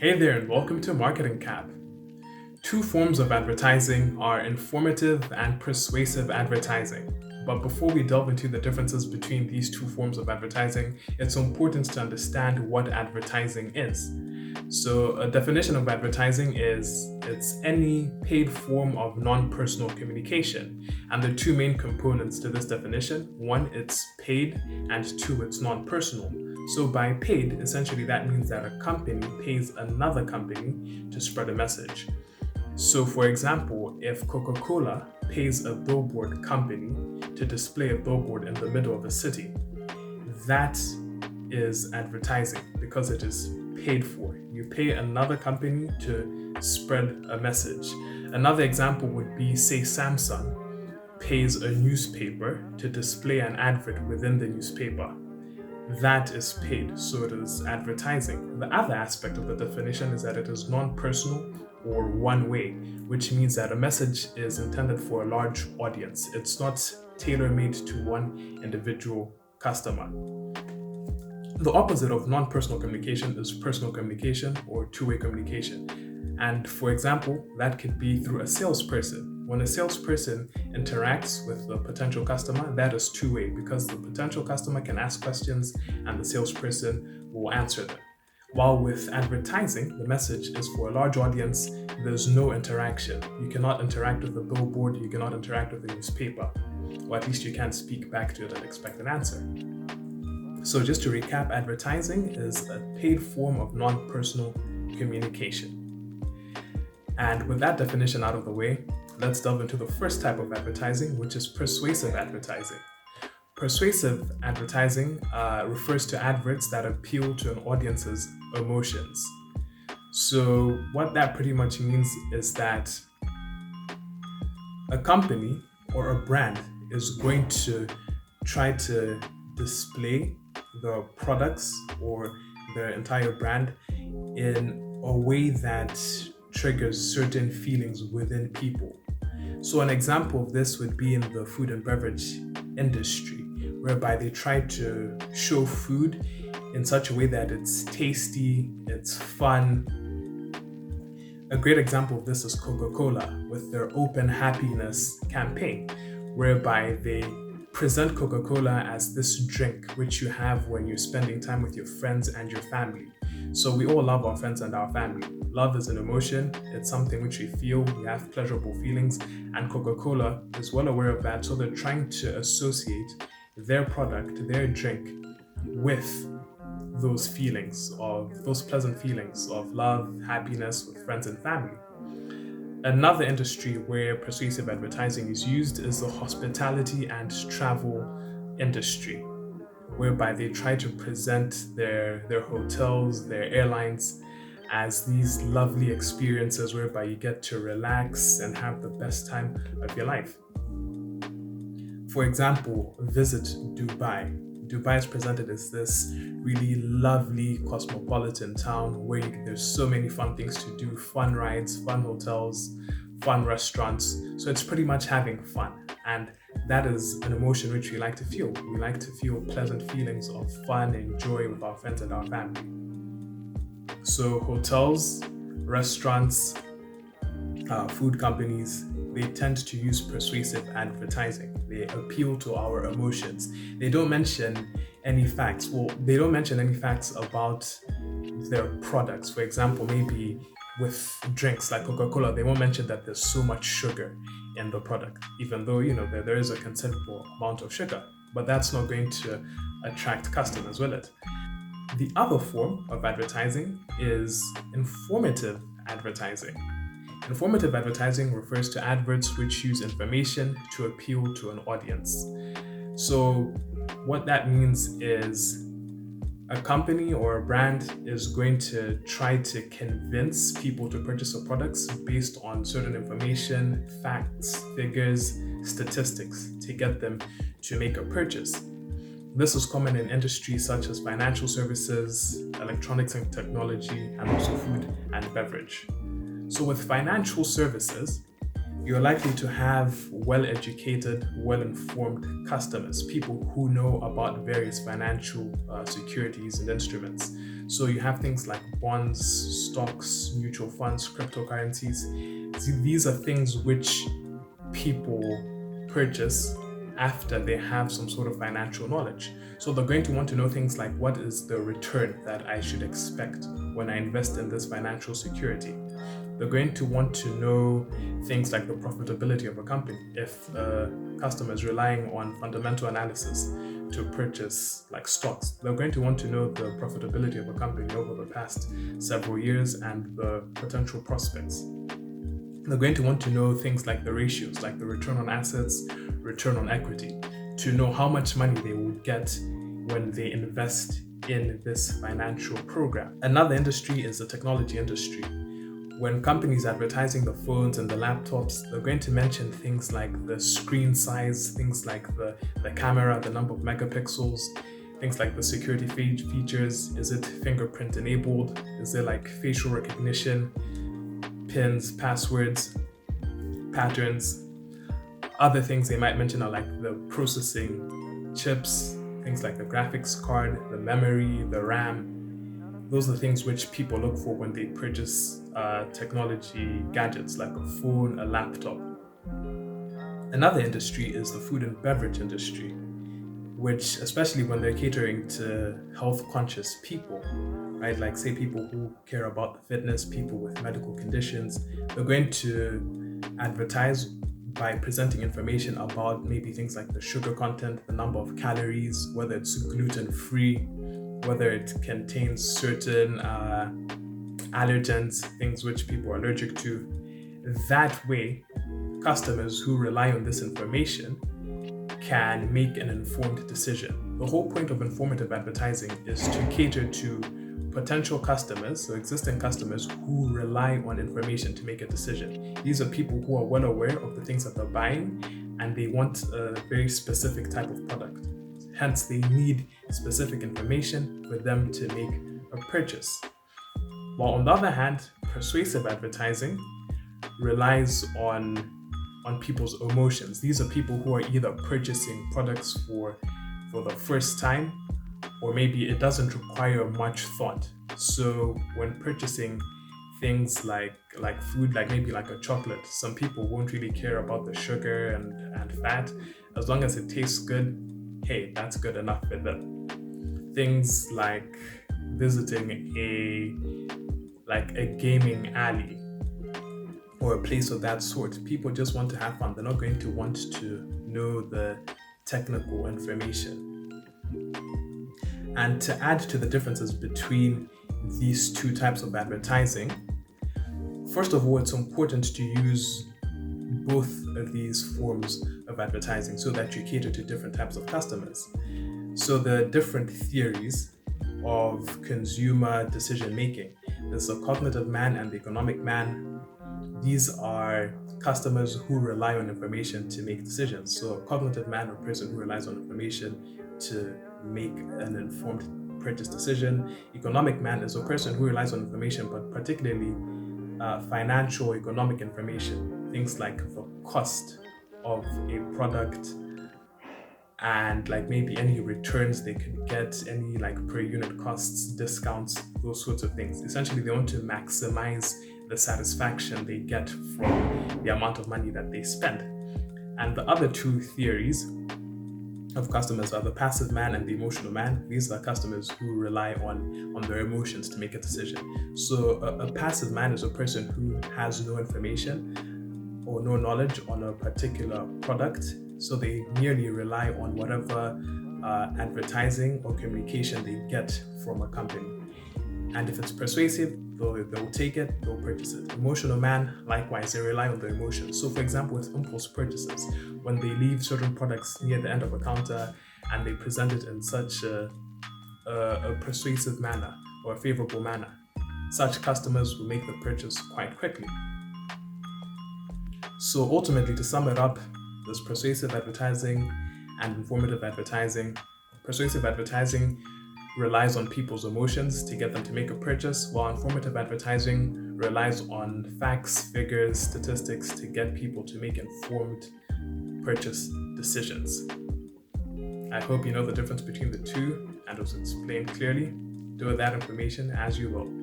Hey there, and welcome to Marketing Cap. Two forms of advertising are informative and persuasive advertising. But before we delve into the differences between these two forms of advertising, it's important to understand what advertising is. So, a definition of advertising is it's any paid form of non-personal communication. And the two main components to this definition, one, it's paid, and two, it's non-personal. So by paid, essentially that means that a company pays another company to spread a message. So for example, if Coca-Cola pays a billboard company to display a billboard in the middle of a city, that is advertising because it is paid for. You pay another company to spread a message. Another example would be, say, Samsung pays a newspaper to display an advert within the newspaper. That is paid, so it is advertising. The other aspect of the definition is that it is non-personal or one-way, which means that a message is intended for a large audience. It's not tailor-made to one individual customer. The opposite of non-personal communication is personal communication or two-way communication. And for example, that could be through a salesperson. When a salesperson interacts with the potential customer, that is two-way because the potential customer can ask questions and the salesperson will answer them. While with advertising, the message is for a large audience, there's no interaction. You cannot interact with the billboard, you cannot interact with the newspaper, or at least you can't speak back to it and expect an answer. So just to recap, advertising is a paid form of non-personal communication. And with that definition out of the way, let's delve into the first type of advertising, which is persuasive advertising. Persuasive advertising refers to adverts that appeal to an audience's emotions. So what that pretty much means is that a company or a brand is going to try to display the products or their entire brand in a way that triggers certain feelings within people. So an example of this would be in the food and beverage industry, whereby they try to show food in such a way that it's tasty, it's fun. A great example of this is Coca-Cola with their Open Happiness campaign, whereby they present Coca-Cola as this drink which you have when you're spending time with your friends and your family. So we all love our friends and our family. Love is an emotion, it's something which we feel, we have pleasurable feelings, and Coca-Cola is well aware of that, so they're trying to associate their product, their drink, with those feelings of, those pleasant feelings of love, happiness with friends and family. Another industry where persuasive advertising is used is the hospitality and travel industry, whereby they try to present their hotels, their airlines as these lovely experiences whereby you get to relax and have the best time of your life. For example, visit Dubai. Dubai is presented as this really lovely cosmopolitan town where there's so many fun things to do, fun rides, fun hotels, fun restaurants. So it's pretty much having fun. And that is an emotion which we like to feel. We like to feel pleasant feelings of fun and joy with our friends and our family. So hotels, restaurants, food companies, they tend to use persuasive advertising. They appeal to our emotions. They don't mention any facts. Well, they don't mention any facts about their products. For example, maybe with drinks like Coca-Cola, they won't mention that there's so much sugar in the product, even though, there is a considerable amount of sugar. But that's not going to attract customers, will it? The other form of advertising is informative advertising. Informative advertising refers to adverts which use information to appeal to an audience. So what that means is a company or a brand is going to try to convince people to purchase a product based on certain information, facts, figures, statistics to get them to make a purchase. This is common in industries such as financial services, electronics and technology, and also food and beverage. So with financial services, you're likely to have well-educated, well-informed customers, people who know about various financial securities and instruments. So you have things like bonds, stocks, mutual funds, cryptocurrencies. These are things which people purchase after they have some sort of financial knowledge. So they're going to want to know things like, what is the return that I should expect when I invest in this financial security? They're going to want to know things like the profitability of a company. If a customer is relying on fundamental analysis to purchase like stocks, they're going to want to know the profitability of a company over the past several years and the potential prospects. They're going to want to know things like the ratios, like the return on assets, return on equity, to know how much money they would get when they invest in this financial program. Another industry is the technology industry. When companies advertising the phones and the laptops, they're going to mention things like the screen size, things like the camera, the number of megapixels, things like the security features. Is it fingerprint enabled? Is there like facial recognition, pins, passwords, patterns? Other things they might mention are like the processing chips, things like the graphics card, the memory, the RAM. Those are the things which people look for when they purchase technology gadgets like a phone, a laptop. Another industry is the food and beverage industry, which, especially when they're catering to health-conscious people, right? Like say people who care about fitness, people with medical conditions, they're going to advertise by presenting information about maybe things like the sugar content, the number of calories, whether it's gluten-free, whether it contains certain allergens, things which people are allergic to. That way, customers who rely on this information can make an informed decision. The whole point of informative advertising is to cater to potential customers, so existing customers who rely on information to make a decision. These are people who are well aware of the things that they're buying and they want a very specific type of product. Hence, they need specific information for them to make a purchase. While on the other hand, persuasive advertising relies on people's emotions. These are people who are either purchasing products for the first time, or maybe it doesn't require much thought. So when purchasing things like food, like maybe like a chocolate, some people won't really care about the sugar and fat. As long as it tastes good, hey, that's good enough for them. Things like visiting a gaming alley or a place of that sort, people just want to have fun. They're not going to want to know the technical information. And to add to the differences between these two types of advertising, first of all, it's important to use both of these forms of advertising so that you cater to different types of customers. So the different theories of consumer decision making, there's the cognitive man and the economic man. These are customers who rely on information to make decisions. So a cognitive man, or a person who relies on information to make an informed purchase decision. Economic man is a person who relies on information, but particularly financial economic information, things like the cost of a product and like maybe any returns they could get, any like per unit costs, discounts, those sorts of things. Essentially, they want to maximize the satisfaction they get from the amount of money that they spend. And the other two theories of customers are the passive man and the emotional man. These are customers who rely on their emotions to make a decision. So a passive man is a person who has no information or no knowledge on a particular product. So they merely rely on whatever advertising or communication they get from a company. And if it's persuasive, they'll take it, they'll purchase it. Emotional man, likewise, they rely on their emotions. So for example, with impulse purchases, when they leave certain products near the end of a counter and they present it in such a persuasive manner or a favorable manner, such customers will make the purchase quite quickly. So ultimately, to sum it up, there's persuasive advertising and informative advertising. Persuasive advertising relies on people's emotions to get them to make a purchase, while informative advertising relies on facts, figures, statistics to get people to make informed purchase decisions. I hope you know the difference between the two and it was explained clearly. do with that information as you will.